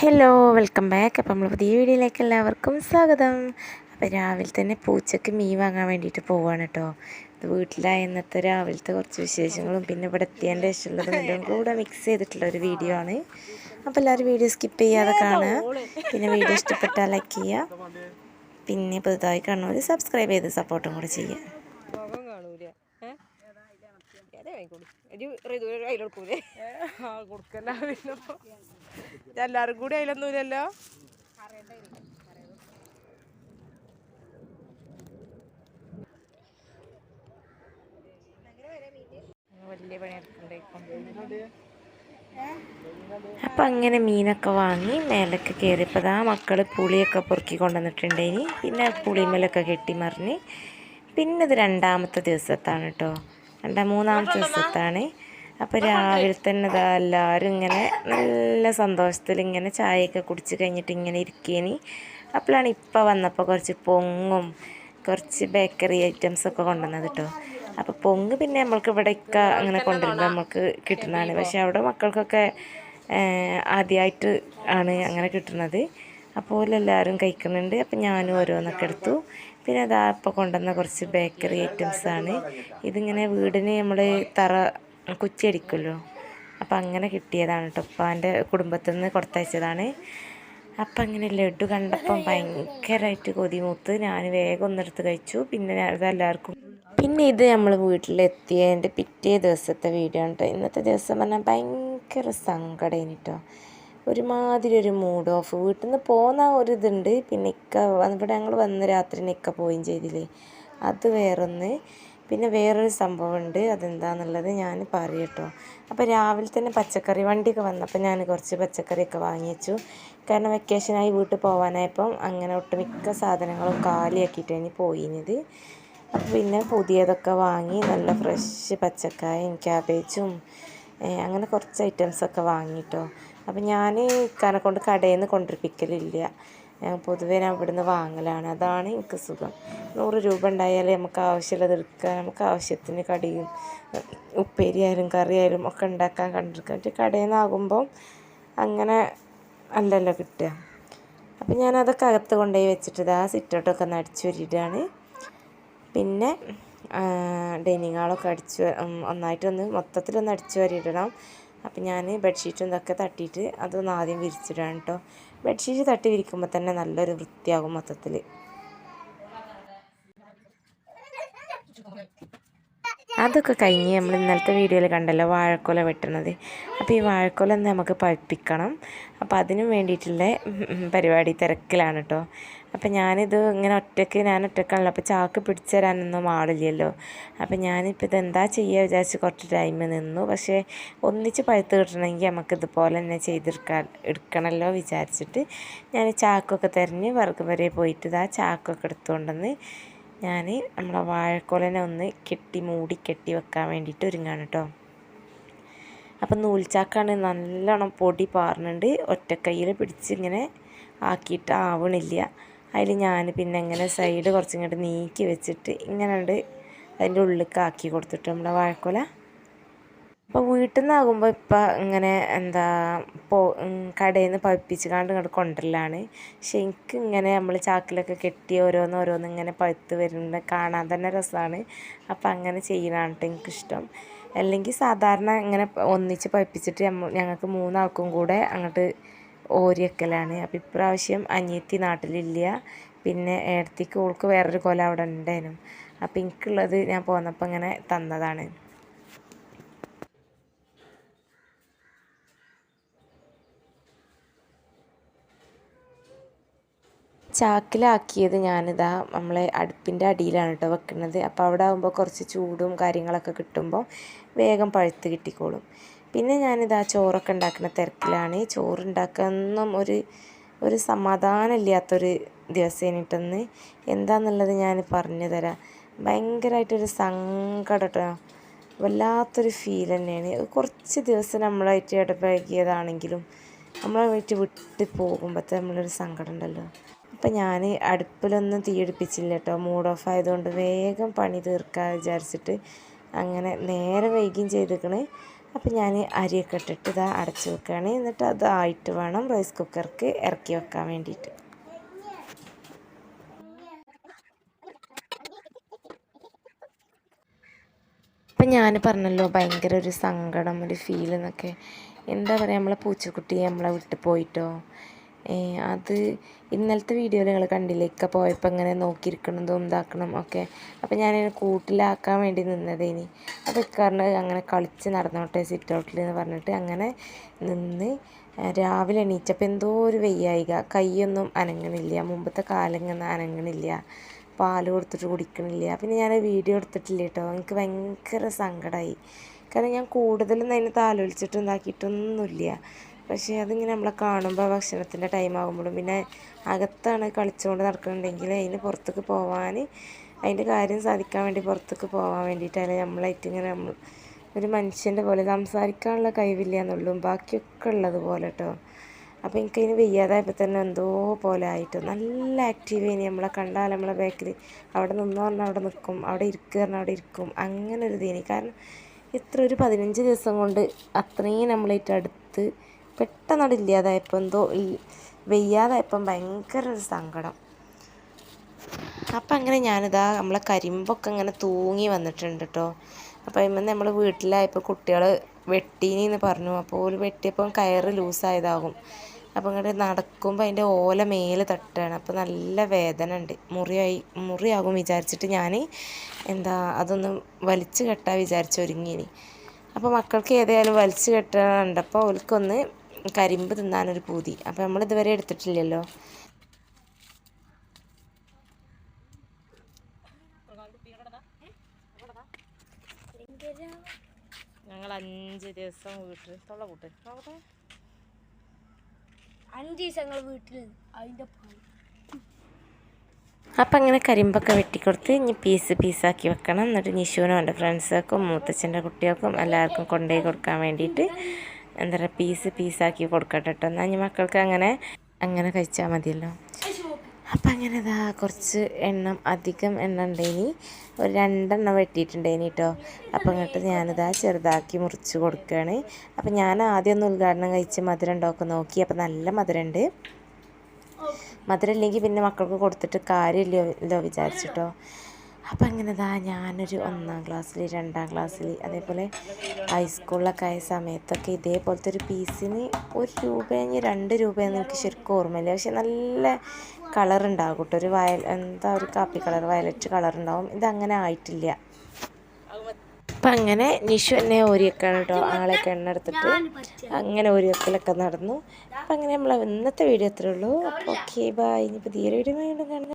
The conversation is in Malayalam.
Hello welcome back. അപ്പോൾ നമ്മൾ പുതിയ വീഡിയോയിലേക്ക് എല്ലാവർക്കും സ്വാഗതം. അപ്പോൾ രാവിലെ തന്നെ പൂച്ചക്ക് മീൻ വാങ്ങാൻ വേണ്ടിയിട്ട് പോവുകയാണ് കേട്ടോ. ഇത് വീട്ടിലായ ഇന്നത്തെ രാവിലത്തെ കുറച്ച് വിശേഷങ്ങളും പിന്നെ ഇവിടെ എത്തിയതിൻ്റെ ശേഷമുള്ളതും എല്ലാം കൂടെ മിക്സ് ചെയ്തിട്ടുള്ള ഒരു വീഡിയോ ആണ്. അപ്പോൾ എല്ലാവരും വീഡിയോ സ്കിപ്പ് ചെയ്യാതെ കാണുക. പിന്നെ വീഡിയോ ഇഷ്ടപ്പെട്ടാൽ ലൈക്ക് ചെയ്യുക. പിന്നെ പുതുതായി കാണുന്നവർ സബ്സ്ക്രൈബ് ചെയ്ത് സപ്പോർട്ടും കൂടെ ചെയ്യുക. എല്ലാരും കൂടി അതിലൊന്നുമില്ലല്ലോ. വലിയ പണിയെടുക്കണ്ടേ. അപ്പം അങ്ങനെ മീനൊക്കെ വാങ്ങി മേലൊക്കെ കയറിയപ്പോൾ ആ മക്കൾ പുളിയൊക്കെ പൊറുക്കി കൊണ്ടുവന്നിട്ടുണ്ടേനി. പിന്നെ പുളിമേലൊക്കെ കെട്ടിമറിഞ്ഞ് പിന്നെ ഇത് രണ്ടാമത്തെ ദിവസത്താണ് കേട്ടോ. മൂന്നാമത്തെ ദിവസത്താണ്. അപ്പോൾ രാവിലെ തന്നെ ഇതാ എല്ലാവരും ഇങ്ങനെ നല്ല സന്തോഷത്തിൽ ഇങ്ങനെ ചായയൊക്കെ കുടിച്ച് കഴിഞ്ഞിട്ട് ഇങ്ങനെ ഇരിക്കേനി. അപ്പോഴാണ് ഇപ്പോൾ വന്നപ്പോൾ കുറച്ച് പൊങ്ങും കുറച്ച് ബേക്കറി ഐറ്റംസൊക്കെ കൊണ്ടുവന്നത് കേട്ടോ. അപ്പോൾ പൊങ്ങ് പിന്നെ നമ്മൾക്ക് ഇവിടെയൊക്കെ അങ്ങനെ കൊണ്ടുവരുമ്പോൾ നമുക്ക് കിട്ടുന്നതാണ്. പക്ഷേ അവിടെ മക്കൾക്കൊക്കെ ആദ്യമായിട്ട് ആണ് അങ്ങനെ കിട്ടുന്നത്. അപ്പോൾ എല്ലാവരും കഴിക്കുന്നുണ്ട്. അപ്പോൾ ഞാനും ഓരോന്നൊക്കെ എടുത്തു. പിന്നെ അതാ ഇപ്പോൾ കൊണ്ടുവന്ന കുറച്ച് ബേക്കറി ഐറ്റംസാണ്. ഇതിങ്ങനെ വീടിന് നമ്മൾ തറ കുറ്റി അടിക്കുമല്ലോ, അപ്പം അങ്ങനെ കിട്ടിയതാണ് കേട്ടോ. ഉപ്പാൻ്റെ കുടുംബത്തിൽ നിന്ന് കൊടുത്തയച്ചതാണ്. അപ്പം അങ്ങനെ ലഡു കണ്ടപ്പം ഭയങ്കരമായിട്ട് കൊതിമൂത്ത് ഞാൻ വേഗം ഒന്നെടുത്ത് കഴിച്ചു. പിന്നെ അതെല്ലാവർക്കും. പിന്നെ ഇത് നമ്മൾ വീട്ടിലെത്തിയതിൻ്റെ പിറ്റേ ദിവസത്തെ വീഡിയോ ആണ് കേട്ടോ. ഇന്നത്തെ ദിവസം പറഞ്ഞാൽ ഭയങ്കര സങ്കടം കേട്ടോ. ഒരുമാതിരി ഒരു മൂഡ് ഓഫ്. വീട്ടിൽ നിന്ന് പോകുന്ന ഒരു ഇതുണ്ട്. പിന്നെ ഇവിടെ ഞങ്ങൾ വന്ന് രാത്രി ഇക്ക പോവുകയും ചെയ്തില്ലേ, അത് വേറൊന്ന്. പിന്നെ വേറൊരു സംഭവമുണ്ട്, അതെന്താണെന്നുള്ളത് ഞാൻ പറയും കേട്ടോ. അപ്പോൾ രാവിലെ തന്നെ പച്ചക്കറി വണ്ടിയൊക്കെ വന്നപ്പോൾ ഞാൻ കുറച്ച് പച്ചക്കറിയൊക്കെ വാങ്ങി വെച്ചു. കാരണം വെക്കേഷനായി വീട്ടിൽ പോകാനായപ്പം അങ്ങനെ ഒട്ടുമിക്ക സാധനങ്ങളും കാലിയാക്കിയിട്ടാണ് പോയിന്നത്. അപ്പോൾ പിന്നെ പുതിയതൊക്കെ വാങ്ങി നല്ല ഫ്രഷ് പച്ചക്കായും ക്യാബേജും അങ്ങനെ കുറച്ച് ഐറ്റംസൊക്കെ വാങ്ങിട്ടോ. അപ്പം ഞാൻ ഇക്കാനെ കൊണ്ട് കടയിൽ നിന്ന് കൊണ്ടിരിപ്പിക്കലില്ല. പൊതുവേ ഞാൻ ഇവിടുന്ന് വാങ്ങലാണ്. അതാണ് എനിക്ക് സുഖം. 100 രൂപ ഉണ്ടായാലേ നമുക്ക് ആവശ്യമുള്ളത് എടുക്കാൻ, നമുക്ക് ആവശ്യത്തിന് കടിയും ഉപ്പേരി ആയാലും കറി ആയാലും ഒക്കെ ഉണ്ടാക്കാൻ കണ്ടിരിക്കുക. മറ്റേ കടയിൽ നിന്നാകുമ്പം അങ്ങനെ അല്ലല്ലോ കിട്ടുക. അപ്പം ഞാനതൊക്കെ അകത്ത് കൊണ്ടുപോയി വെച്ചിട്ട് ആ സിറ്റൗട്ടൊക്കെ ഒന്ന് അടിച്ചു വരിയിട്ടാണ്. പിന്നെ ഡൈനിങ് ഹാളൊക്കെ ഒന്നായിട്ടൊന്ന് മൊത്തത്തിലൊന്ന് അടിച്ചു വരിയിടണം. അപ്പം ഞാൻ ബെഡ്ഷീറ്റും ഇതൊക്കെ തട്ടിയിട്ട് അതൊന്ന് ആദ്യം വിരിച്ചിടാണ് കേട്ടോ. ബെഡ്ഷീറ്റ് തട്ടി വിരിക്കുമ്പോൾ തന്നെ നല്ലൊരു വൃത്തിയാകും മൊത്തത്തിൽ. അതൊക്കെ കഴിഞ്ഞ് നമ്മൾ ഇന്നലത്തെ വീഡിയോയിൽ കണ്ടല്ലോ വാഴക്കൊല വെട്ടുന്നത്. അപ്പോൾ ഈ വാഴക്കൊല നമുക്ക് പഴുപ്പിക്കണം. അപ്പോൾ അതിനും വേണ്ടിയിട്ടുള്ള പരിപാടി തിരക്കിലാണ് കേട്ടോ. അപ്പോൾ ഞാനിത് ഇങ്ങനെ ഞാൻ ഒറ്റക്കാണല്ലോ. അപ്പോൾ ചാക്ക് പിടിച്ചു തരാനൊന്നും ആളില്ലല്ലോ. അപ്പോൾ ഞാനിപ്പോൾ ഇതെന്താ ചെയ്യുക വിചാരിച്ച് കുറച്ച് ടൈം നിന്നു. പക്ഷേ ഒന്നിച്ച് പഴുത്ത് കിട്ടണമെങ്കിൽ നമുക്ക് ഇതുപോലെ തന്നെ എടുക്കണമല്ലോ വിചാരിച്ചിട്ട് ഞാൻ ചാക്കൊക്കെ തിരഞ്ഞ് വിറക് വരെ പോയിട്ട് ആ ചാക്കൊക്കെ എടുത്തുകൊണ്ടെന്ന് ഞാൻ നമ്മളെ വാഴക്കൊലനെ ഒന്ന് കെട്ടി വെക്കാൻ വേണ്ടിയിട്ട് ഒരുങ്ങാണ് കേട്ടോ. അപ്പം നൂൽച്ചാക്കാണ്, നല്ലോണം പൊടി പാറുന്നുണ്ട്. ഒറ്റക്കൈയിൽ പിടിച്ച് ഇങ്ങനെ ആക്കിയിട്ട് ആവണില്ല. അതിൽ ഞാൻ പിന്നെ ഇങ്ങനെ സൈഡ് കുറച്ചിങ്ങോട്ട് നീക്കി വെച്ചിട്ട് ഇങ്ങനെ ഉണ്ട് അതിൻ്റെ ഉള്ളിലേക്ക് ആക്കി കൊടുത്തിട്ട് നമ്മളെ വാഴക്കൊല. അപ്പോൾ വീട്ടിൽ നിന്നാകുമ്പോൾ ഇപ്പം ഇങ്ങനെ കടയിൽ നിന്ന് പഴുപ്പിച്ച് ഇങ്ങോട്ട് കൊണ്ടുവരലാണ്. പക്ഷെ എനിക്ക് ഇങ്ങനെ നമ്മൾ ചാക്കിലൊക്കെ കെട്ടി ഓരോന്ന് ഇങ്ങനെ പഴുത്ത് വരുന്നത് കാണാൻ തന്നെ രസമാണ്. അപ്പം അങ്ങനെ ചെയ്യുന്നതാണ് കേട്ടോ എനിക്കിഷ്ടം. അല്ലെങ്കിൽ സാധാരണ ഇങ്ങനെ ഒന്നിച്ച് പഴുപ്പിച്ചിട്ട് ഞങ്ങൾക്ക് 3 ആൾക്കും കൂടെ അങ്ങോട്ട് ഓരി വെക്കലാണ്. അപ്പോൾ ഇപ്രാവശ്യം അനിയത്തി നാട്ടിലില്ല. പിന്നെ ഏടത്തിക്ക് ഓൾക്ക് വേറൊരു കൊല അവിടെ ഉണ്ടായിരുന്നു. അപ്പോൾ എനിക്കുള്ളത് ഞാൻ പോന്നപ്പോൾ ഇങ്ങനെ തന്നതാണ്. ചാക്കിലാക്കിയത് ഞാനിതാ നമ്മളെ അടുപ്പിൻ്റെ അടിയിലാണ് കേട്ടോ വെക്കുന്നത്. അപ്പോൾ അവിടെ ആകുമ്പോൾ കുറച്ച് ചൂടും കാര്യങ്ങളൊക്കെ കിട്ടുമ്പോൾ വേഗം പഴുത്ത് കിട്ടിക്കോളും. പിന്നെ ഞാനിതാ ചോറൊക്കെ ഉണ്ടാക്കുന്ന തിരക്കിലാണ്. ചോറുണ്ടാക്കാനൊന്നും ഒരു സമാധാനമില്ലാത്തൊരു ദിവസേനിട്ടെന്ന് എന്താണെന്നുള്ളത് ഞാൻ പറഞ്ഞു തരാം. ഭയങ്കരമായിട്ടൊരു സങ്കടം കേട്ടോ. വല്ലാത്തൊരു ഫീൽ തന്നെയാണ്. കുറച്ച് ദിവസം നമ്മളായിട്ട് ഇടപഴകിയതാണെങ്കിലും നമ്മളായിട്ട് വിട്ട് പോകുമ്പോഴത്തെ നമ്മളൊരു സങ്കടം ഉണ്ടല്ലോ. അപ്പം ഞാൻ അടുപ്പിലൊന്നും തീപിടിപ്പിച്ചില്ല കേട്ടോ. മൂഡ് ഓഫ് ആയതുകൊണ്ട് വേഗം പണി തീർക്കാൻ വിചാരിച്ചിട്ട് അങ്ങനെ നേരെ വൈകിയും ചെയ്തിക്കണ്. അപ്പോൾ ഞാൻ അരിയൊക്കെ ഇട്ടിട്ട് ഇതാ അടച്ച് വെക്കുകയാണ്. എന്നിട്ട് അതായിട്ട് വേണം റൈസ് കുക്കർക്ക് ഇറക്കി വെക്കാൻ വേണ്ടിയിട്ട്. അപ്പം ഞാൻ പറഞ്ഞല്ലോ ഭയങ്കര ഒരു സങ്കടം, ഒരു ഫീൽ എന്നൊക്കെ. എന്താ പറയുക, നമ്മളെ പൂച്ചക്കുട്ടി നമ്മളെ വിട്ട് പോയിട്ടോ. അത് ഇന്നലത്തെ വീഡിയോയിൽ നിങ്ങൾ കണ്ടില്ലേ, ഇക്ക പോയപ്പോൾ ഇങ്ങനെ നോക്കിയിരിക്കണതും ഇതാക്കണം ഒക്കെ. അപ്പം ഞാനതിനെ കൂട്ടിലാക്കാൻ വേണ്ടി നിന്നതേനി. അപ്പോൾ ഇക്കാരന് അങ്ങനെ കളിച്ച് നടന്നോട്ടെ സിറ്റ് ഔട്ടിൽ എന്ന് പറഞ്ഞിട്ട് അങ്ങനെ നിന്ന്. രാവിലെ എണീറ്റപ്പോൾ എന്തോ ഒരു വയ്യായിക, കൈയൊന്നും അനങ്ങണില്ല, മുമ്പത്തെ കാലിങ്ങനെ അനങ്ങണില്ല, പാൽ കൊടുത്തിട്ട് കുടിക്കണില്ല. പിന്നെ ഞാൻ വീഡിയോ എടുത്തിട്ടില്ല കേട്ടോ. എനിക്ക് ഭയങ്കര സങ്കടമായി. കാരണം ഞാൻ കൂടുതലൊന്നും അതിനെ താലോലിച്ചിട്ട് ഉണ്ടാക്കിയിട്ടൊന്നുമില്ല. പക്ഷേ അതിങ്ങനെ നമ്മളെ കാണുമ്പോൾ ഭക്ഷണത്തിൻ്റെ ടൈം ആകുമ്പോഴും പിന്നെ അകത്താണ് കളിച്ചുകൊണ്ട് നടക്കുന്നുണ്ടെങ്കിൽ അതിന് പുറത്തേക്ക് പോകാൻ, അതിൻ്റെ കാര്യം സാധിക്കാൻ വേണ്ടി പുറത്തേക്ക് പോകാൻ വേണ്ടിയിട്ടല്ല നമ്മളായിട്ട് ഇങ്ങനെ നമ്മൾ ഒരു മനുഷ്യൻ്റെ പോലെ സംസാരിക്കാനുള്ള കഴിവില്ല എന്നുള്ളൂ, ബാക്കിയൊക്കെ ഉള്ളതുപോലെ കേട്ടോ. അപ്പോൾ എനിക്കതിന് വയ്യാതായപ്പോൾ തന്നെ എന്തോ പോലെ ആയിട്ട് നല്ല ആക്റ്റീവ് ആയിന്. നമ്മളെ കണ്ടാൽ നമ്മളെ ബാക്കിൽ അവിടെ നിന്ന് പറഞ്ഞാൽ അവിടെ നിൽക്കും, അവിടെ ഇരിക്കുക പറഞ്ഞാൽ അവിടെ ഇരിക്കും, അങ്ങനെ ഒരു ഇതേനി. കാരണം ഒരു 15 ദിവസം കൊണ്ട് അത്രയും നമ്മളായിട്ട് അടുത്ത് പെട്ടെന്ന് അവിടെ ഇല്ലാതായപ്പോൾ എന്തോ വയ്യാതായപ്പം ഭയങ്കര ഒരു സങ്കടം. അപ്പം അങ്ങനെ ഞാനിതാ നമ്മളെ കരിമ്പൊക്കെ ഇങ്ങനെ തൂങ്ങി വന്നിട്ടുണ്ട് കേട്ടോ. അപ്പോൾ അതിൽ നമ്മൾ വീട്ടിലായപ്പോൾ കുട്ടികൾ വെട്ടീനിന്ന് പറഞ്ഞു. അപ്പോൾ ഓല് വെട്ടിയപ്പം കയറ് ലൂസായതാകും. അപ്പോൾ ഇങ്ങോട്ട് നടക്കുമ്പോൾ അതിൻ്റെ ഓല മേലെ തട്ടുകയാണ്. അപ്പോൾ നല്ല വേദന ഉണ്ട്, മുറിയാകും വിചാരിച്ചിട്ട് ഞാൻ അതൊന്ന് വലിച്ചു കെട്ടാൻ വിചാരിച്ചൊരുങ്ങിനി. അപ്പോൾ മക്കൾക്ക് ഏതായാലും വലിച്ചു കെട്ടാനുണ്ടപ്പോൾ ഓൽക്കൊന്ന് കരിമ്പ് തിന്നാനൊരു പൂതി. അപ്പോൾ നമ്മളിതുവരെ എടുത്തിട്ടില്ലല്ലോ. ഞങ്ങൾ 5 ദിവസം വീട്ടിൽ തൊള്ള കൂട്ട് 5 ദിവസങ്ങൾ വീട്ടിൽ അതിൻ്റെ അപ്പം അങ്ങനെ കരിമ്പൊക്കെ വെട്ടിക്കൊടുത്ത് ഇനി പീസാക്കി വെക്കണം. എന്നിട്ട് നിഷുവിനും എൻ്റെ ഫ്രണ്ട്സൊക്കും മൂത്തച്ഛൻ്റെ കുട്ടികൾക്കും എല്ലാവർക്കും കൊണ്ടുപോയി കൊടുക്കാൻ വേണ്ടിയിട്ട് എന്താ പറയുക പീസാക്കി കൊടുക്കട്ടെ കേട്ടോ. എന്നാൽ ഇനി മക്കൾക്ക് അങ്ങനെ കഴിച്ചാൽ മതിയല്ലോ. അപ്പം അങ്ങനെ ഇതാ കുറച്ച് അധികം എണ്ണ ഉണ്ടേനി, ഒരു 2 എണ്ണം വെട്ടിയിട്ടുണ്ടേനി കേട്ടോ. അപ്പം ഇങ്ങോട്ട് ഞാനിതാ ചെറുതാക്കി മുറിച്ച് കൊടുക്കുകയാണ്. അപ്പം ഞാൻ ആദ്യം ഒന്ന് ഉദ്ഘാടനം കഴിച്ച് മധുരം ഉണ്ടോക്കെ നോക്കി. അപ്പം നല്ല മധുരമുണ്ട്. മധുരം ഇല്ലെങ്കിൽ പിന്നെ മക്കൾക്ക് കൊടുത്തിട്ട് കാര്യമില്ലല്ലോ വിചാരിച്ചിട്ടോ. അപ്പം അങ്ങനെ ഇതാ ഞാനൊരു 1-ാം ക്ലാസ്സിൽ 2-ാം ക്ലാസ്സിൽ അതേപോലെ ഹൈസ്കൂളിലൊക്കെ ആയ സമയത്തൊക്കെ ഇതേപോലത്തെ ഒരു പീസിന് 1 രൂപ 2 രൂപയെന്ന് എനിക്ക് ശരിക്കും ഓർമ്മയില്ല. പക്ഷെ നല്ല കളറുണ്ടാകും കേട്ടോ, ഒരു കാപ്പി കളർ വയലറ്റ് കളറുണ്ടാവും. ഇതങ്ങനെ ആയിട്ടില്ല. അപ്പം അങ്ങനെ നിഷു എന്നെ ഓരിയൊക്കെയാണ് കേട്ടോ, ആളെയൊക്കെ എണ്ണ എടുത്തിട്ട് അങ്ങനെ ഓരിയൊക്കലൊക്കെ നടന്നു. അപ്പം അങ്ങനെ നമ്മൾ ഇന്നത്തെ വീഡിയോ അത്രേ ഉള്ളൂ. അപ്പോൾ ഓക്കെ ബൈ. ഇനിയിപ്പോൾ തീരെ വീഡിയോ വീണ്ടും കാണുന്നത്.